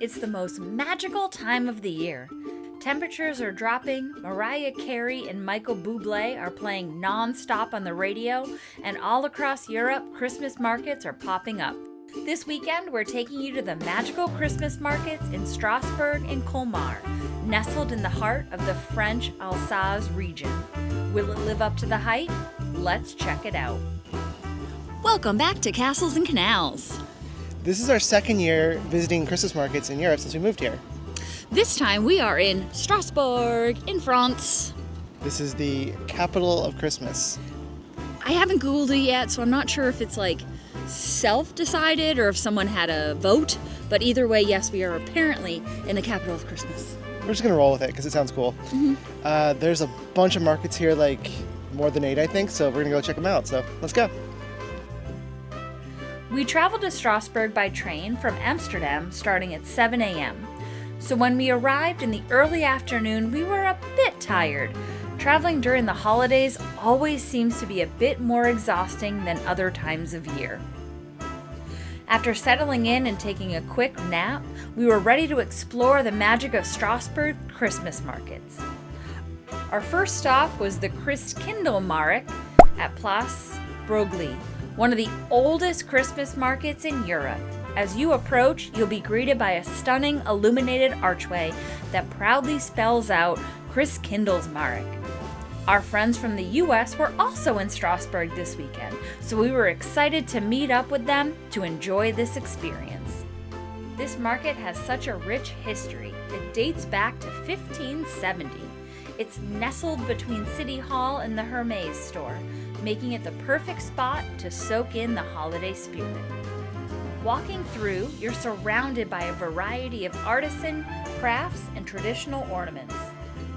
It's the most magical time of the year. Temperatures are dropping, Mariah Carey and Michael Bublé are playing non-stop on the radio, and all across Europe, Christmas markets are popping up. This weekend, we're taking you to the magical Christmas markets in Strasbourg and Colmar, nestled in the heart of the French Alsace region. Will it live up to the hype? Let's check it out. Welcome back to Castles and Canals. This is our second year visiting Christmas markets in Europe since we moved here. This time we are in Strasbourg, in France. This is the capital of Christmas. I haven't Googled it yet, so I'm not sure if it's like self-decided or if someone had a vote. But either way, yes, we are apparently in the capital of Christmas. We're just gonna roll with it because it sounds cool. There's a bunch of markets here, like more than 8, I think, so we're gonna go check them out. So let's go. We traveled to Strasbourg by train from Amsterdam starting at 7 a.m. So when we arrived in the early afternoon, we were a bit tired. Traveling during the holidays always seems to be a bit more exhausting than other times of year. After settling in and taking a quick nap, we were ready to explore the magic of Strasbourg Christmas markets. Our first stop was the Christkindlmarkt at Place Broglie, one of the oldest Christmas markets in Europe. As you approach, you'll be greeted by a stunning illuminated archway that proudly spells out Christkindlmarkt. Our friends from the US were also in Strasbourg this weekend, so we were excited to meet up with them to enjoy this experience. This market has such a rich history. It dates back to 1570. It's nestled between City Hall and the Hermès store, making it the perfect spot to soak in the holiday spirit. Walking through, you're surrounded by a variety of artisan, crafts, and traditional ornaments.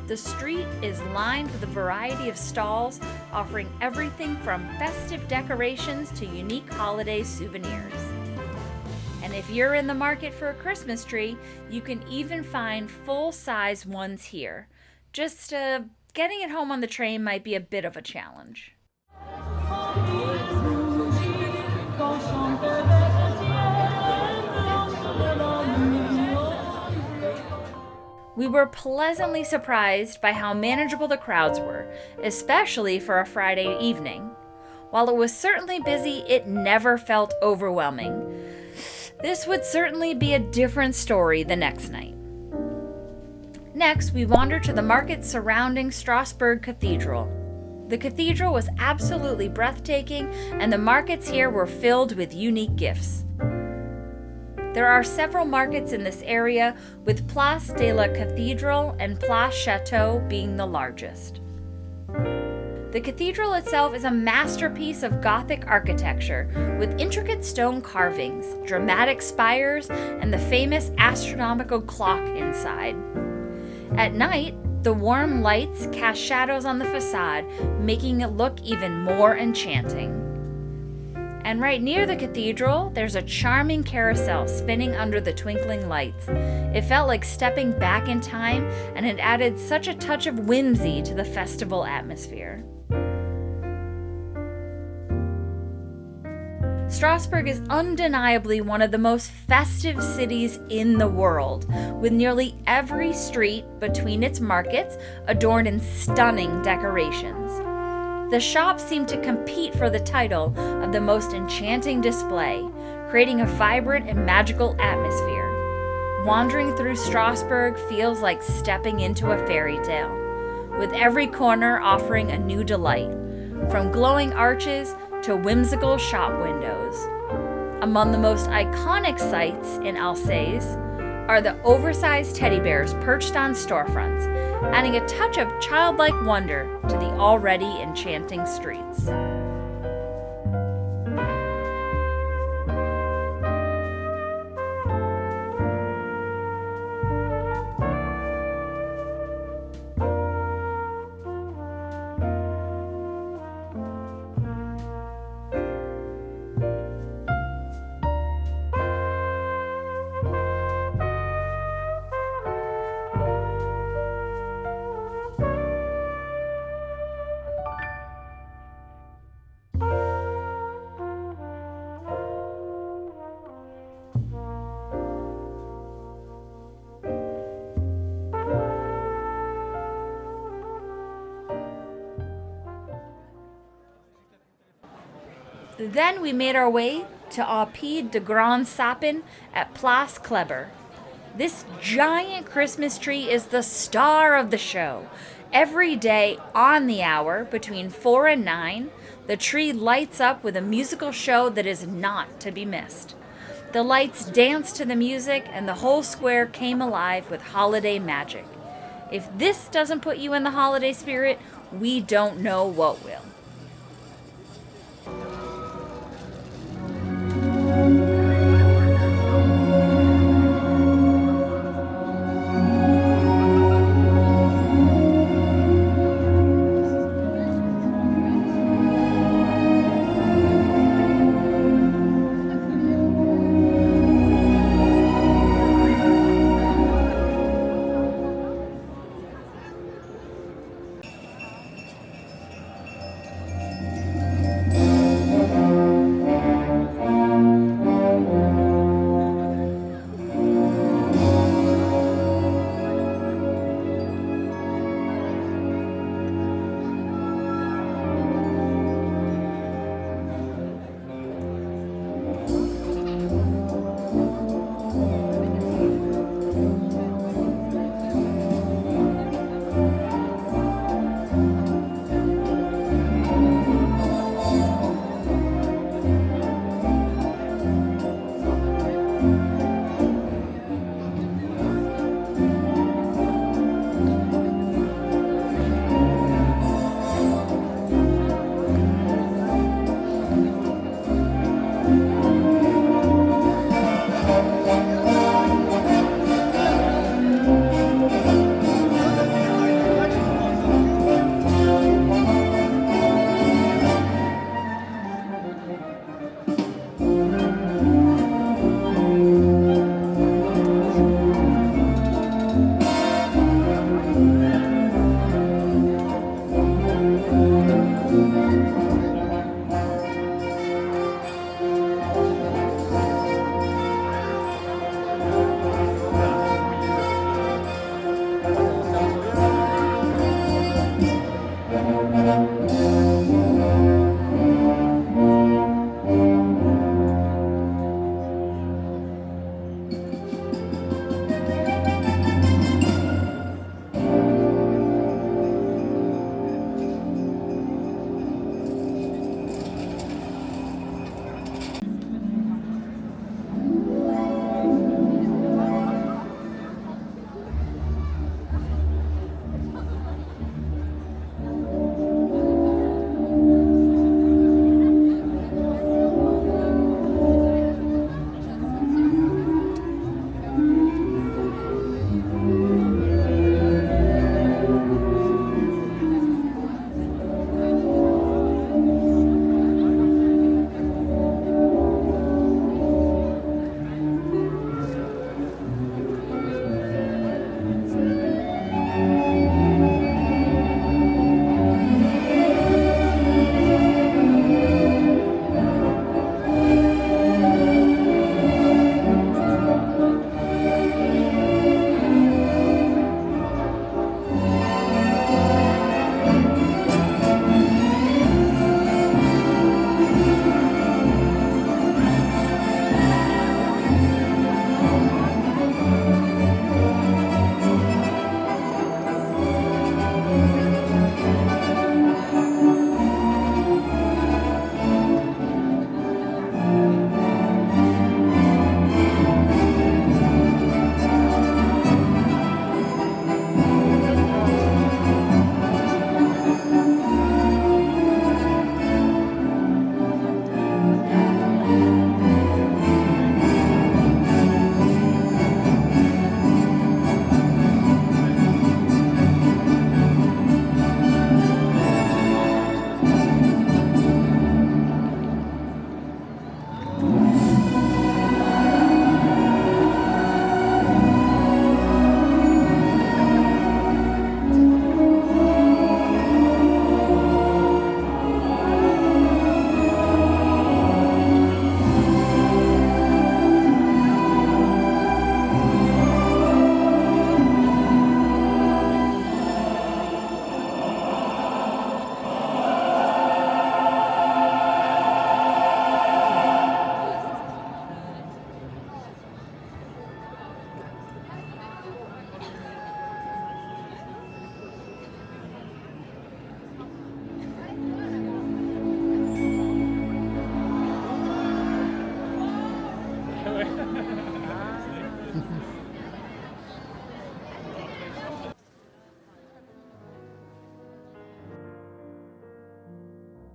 The street is lined with a variety of stalls offering everything from festive decorations to unique holiday souvenirs. And if you're in the market for a Christmas tree, you can even find full-size ones here. Just getting it home on the train might be a bit of a challenge. We were pleasantly surprised by how manageable the crowds were, especially for a Friday evening. While it was certainly busy, it never felt overwhelming. This would certainly be a different story the next night. Next, we wandered to the market surrounding Strasbourg Cathedral. The cathedral was absolutely breathtaking, and the markets here were filled with unique gifts. There are several markets in this area, with Place de la Cathedral and Place Chateau being the largest. The cathedral itself is a masterpiece of Gothic architecture, with intricate stone carvings, dramatic spires, and the famous astronomical clock inside. At night, the warm lights cast shadows on the facade, making it look even more enchanting. And right near the cathedral, there's a charming carousel spinning under the twinkling lights. It felt like stepping back in time, and it added such a touch of whimsy to the festival atmosphere. Strasbourg is undeniably one of the most festive cities in the world, with nearly every street between its markets adorned in stunning decorations. The shops seem to compete for the title of the most enchanting display, creating a vibrant and magical atmosphere. Wandering through Strasbourg feels like stepping into a fairy tale, with every corner offering a new delight, from glowing arches to whimsical shop windows. Among the most iconic sights in Alsace are the oversized teddy bears perched on storefronts, adding a touch of childlike wonder to the already enchanting streets. Then we made our way to Au Pied de Grand Sapin at Place Kleber. This giant Christmas tree is the star of the show. Every day on the hour between 4 and 9, the tree lights up with a musical show that is not to be missed. The lights danced to the music and the whole square came alive with holiday magic. If this doesn't put you in the holiday spirit, we don't know what will.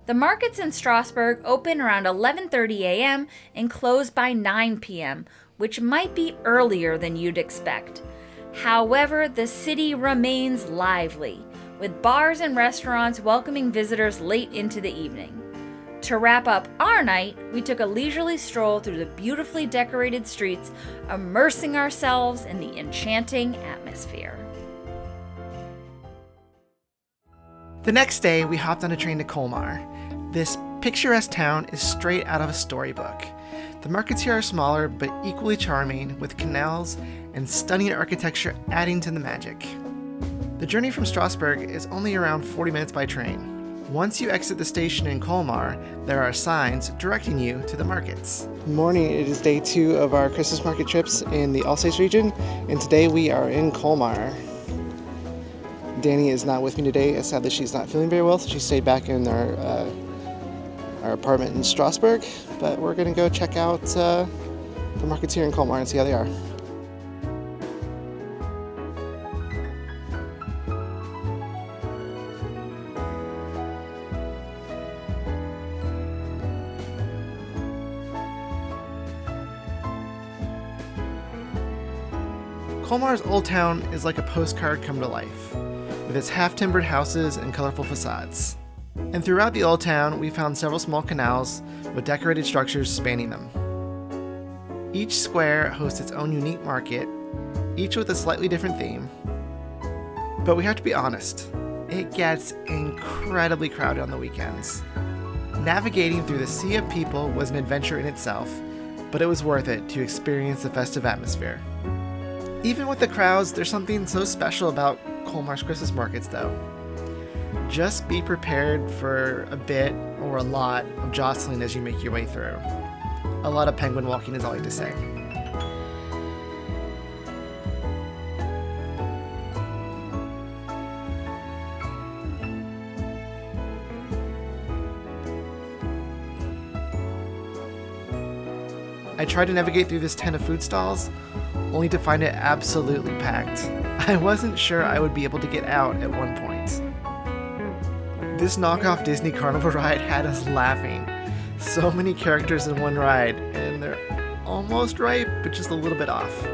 The markets in Strasbourg open around 11:30 a.m. and close by 9 p.m., which might be earlier than you'd expect. However, the city remains lively, with bars and restaurants welcoming visitors late into the evening. To wrap up our night, we took a leisurely stroll through the beautifully decorated streets, immersing ourselves in the enchanting atmosphere. The next day, we hopped on a train to Colmar. This picturesque town is straight out of a storybook. The markets here are smaller but equally charming, with canals and stunning architecture adding to the magic. The journey from Strasbourg is only around 40 minutes by train. Once you exit the station in Colmar, there are signs directing you to the markets. Good morning, it is day 2 of our Christmas market trips in the Alsace region, and today we are in Colmar. Danny is not with me today. Sadly, she's not feeling very well, so she stayed back in our apartment in Strasbourg, but we're going to go check out the markets here in Colmar and see how they are. Colmar's Old Town is like a postcard come to life, with its half-timbered houses and colorful facades. And throughout the Old Town, we found several small canals with decorated structures spanning them. Each square hosts its own unique market, each with a slightly different theme. But we have to be honest, it gets incredibly crowded on the weekends. Navigating through the sea of people was an adventure in itself, but it was worth it to experience the festive atmosphere. Even with the crowds, there's something so special about Colmar's Christmas markets though. Just be prepared for a bit or a lot of jostling as you make your way through. A lot of penguin walking is all I have to say. I tried to navigate through this tent of food stalls, only to find it absolutely packed. I wasn't sure I would be able to get out at one point. This knockoff Disney Carnival ride had us laughing. So many characters in one ride, and they're almost right, but just a little bit off.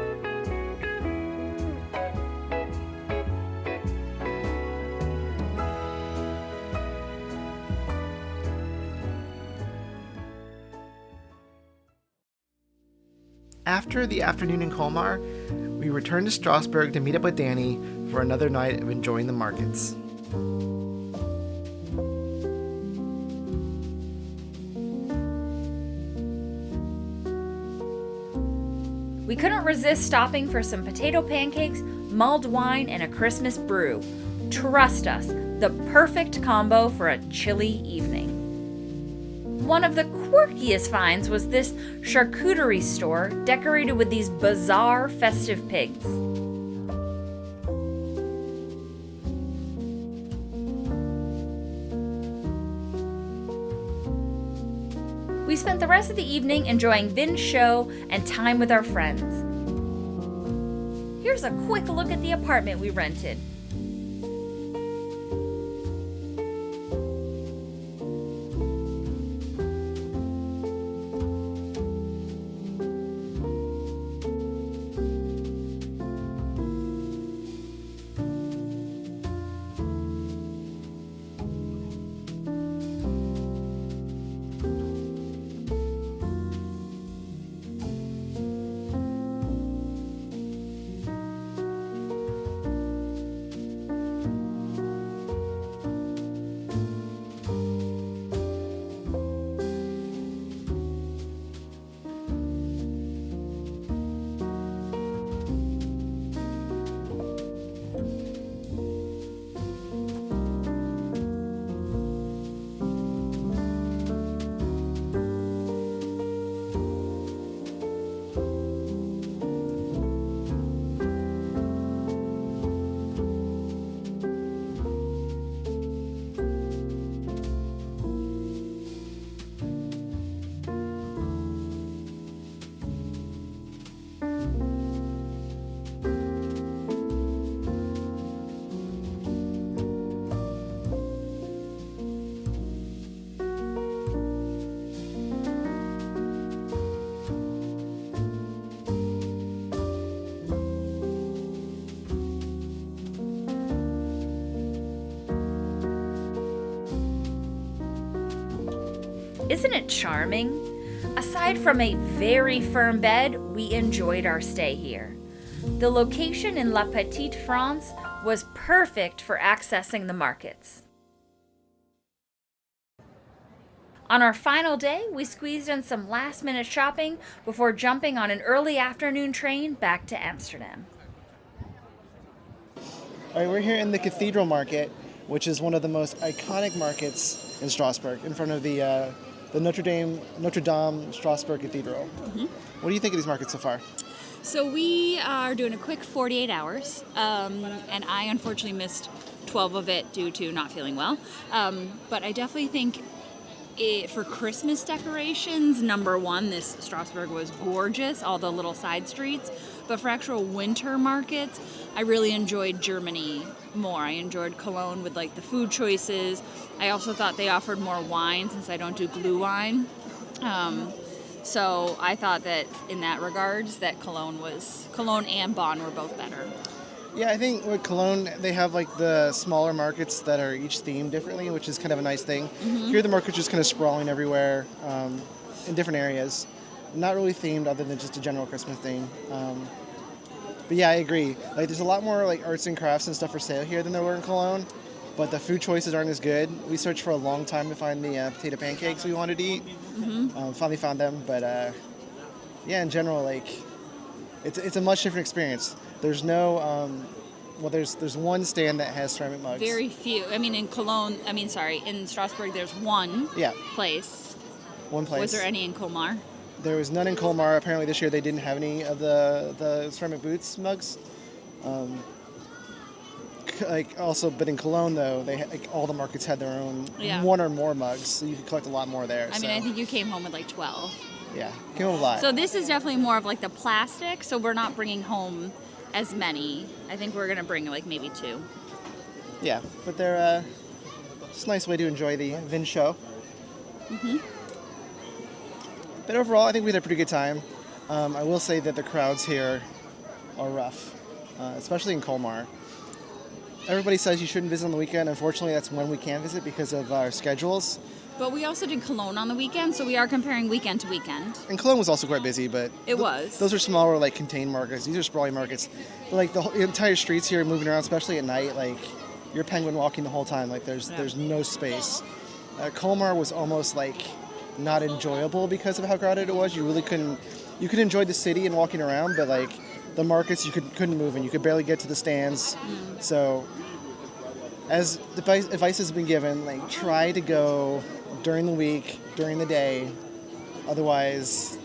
After the afternoon in Colmar, we returned to Strasbourg to meet up with Danny for another night of enjoying the markets. We couldn't resist stopping for some potato pancakes, mulled wine, and a Christmas brew. Trust us, the perfect combo for a chilly evening. One of the quirkiest finds was this charcuterie store decorated with these bizarre festive pigs. We spent the rest of the evening enjoying Vin's show and time with our friends. Here's a quick look at the apartment we rented. Isn't it charming? Aside from a very firm bed, we enjoyed our stay here. The location in La Petite France was perfect for accessing the markets. On our final day, we squeezed in some last-minute shopping before jumping on an early afternoon train back to Amsterdam. All right, we're here in the Cathedral Market, which is one of the most iconic markets in Strasbourg, in front of the Notre Dame Strasbourg Cathedral. What do you think of these markets so far? So we are doing a quick 48 hours, and I unfortunately missed 12 of it due to not feeling well. But I definitely think for Christmas decorations, number one, this Strasbourg was gorgeous, all the little side streets. But for actual winter markets, I really enjoyed Germany more. I enjoyed Cologne with like the food choices. I also thought they offered more wine since I don't do glue wine. So I thought that in that regards, that Cologne and Bonn were both better. Yeah, I think with Cologne, they have like the smaller markets that are each themed differently, which is kind of a nice thing. Here, the market's just kind of sprawling everywhere in different areas. Not really themed other than just a general Christmas theme. But yeah, I agree. Like, there's a lot more like arts and crafts and stuff for sale here than there were in Cologne, but the food choices aren't as good. We searched for a long time to find the potato pancakes we wanted to eat. Finally found them, but yeah, in general, like it's a much different experience. There's no there's one stand that has ceramic mugs. Very few. I mean, in Strasbourg, there's one place. One place. Was there any in Colmar? There was none in Colmar. Apparently this year they didn't have any of the ceramic boots mugs. But in Cologne though, they all the markets had their own one or more mugs, so you could collect a lot more there. I mean, I think you came home with like 12. Yeah, came home a lot. So this is definitely more of like the plastic. So we're not bringing home as many. I think we're gonna bring like maybe 2. Yeah, but they're it's a nice way to enjoy the Vin show. But overall, I think we had a pretty good time. I will say that the crowds here are rough, especially in Colmar. Everybody says you shouldn't visit on the weekend. Unfortunately, that's when we can visit because of our schedules. But we also did Cologne on the weekend, so we are comparing weekend to weekend. And Cologne was also quite busy, but those are smaller, like contained markets. These are sprawling markets. But like the entire streets here, moving around, especially at night, like you're penguin walking the whole time. Like there's no space. Colmar was almost like not enjoyable because of how crowded it was. You really couldn't. You could enjoy the city and walking around, but like the markets, you couldn't move, and you could barely get to the stands. So, as the advice has been given, like try to go during the week, during the day. Otherwise,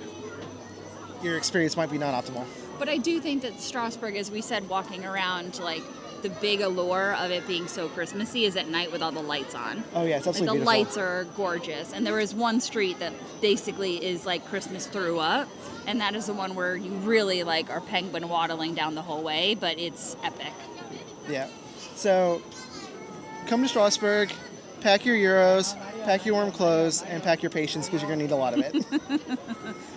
your experience might be not optimal. But I do think that Strasbourg, as we said, walking around, like the big allure of it being so Christmassy is at night with all the lights on. Oh yeah, it's absolutely beautiful. The lights are gorgeous, and there is one street that basically is like Christmas threw up, and that is the one where you really like are penguin waddling down the whole way, but it's epic. Yeah. So come to Strasbourg, pack your euros, pack your warm clothes, and pack your patience because you're going to need a lot of it.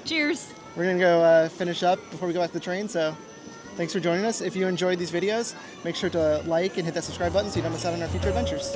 Cheers. We're going to go finish up before we go back to the train, so thanks for joining us. If you enjoyed these videos, make sure to like and hit that subscribe button so you don't miss out on our future adventures.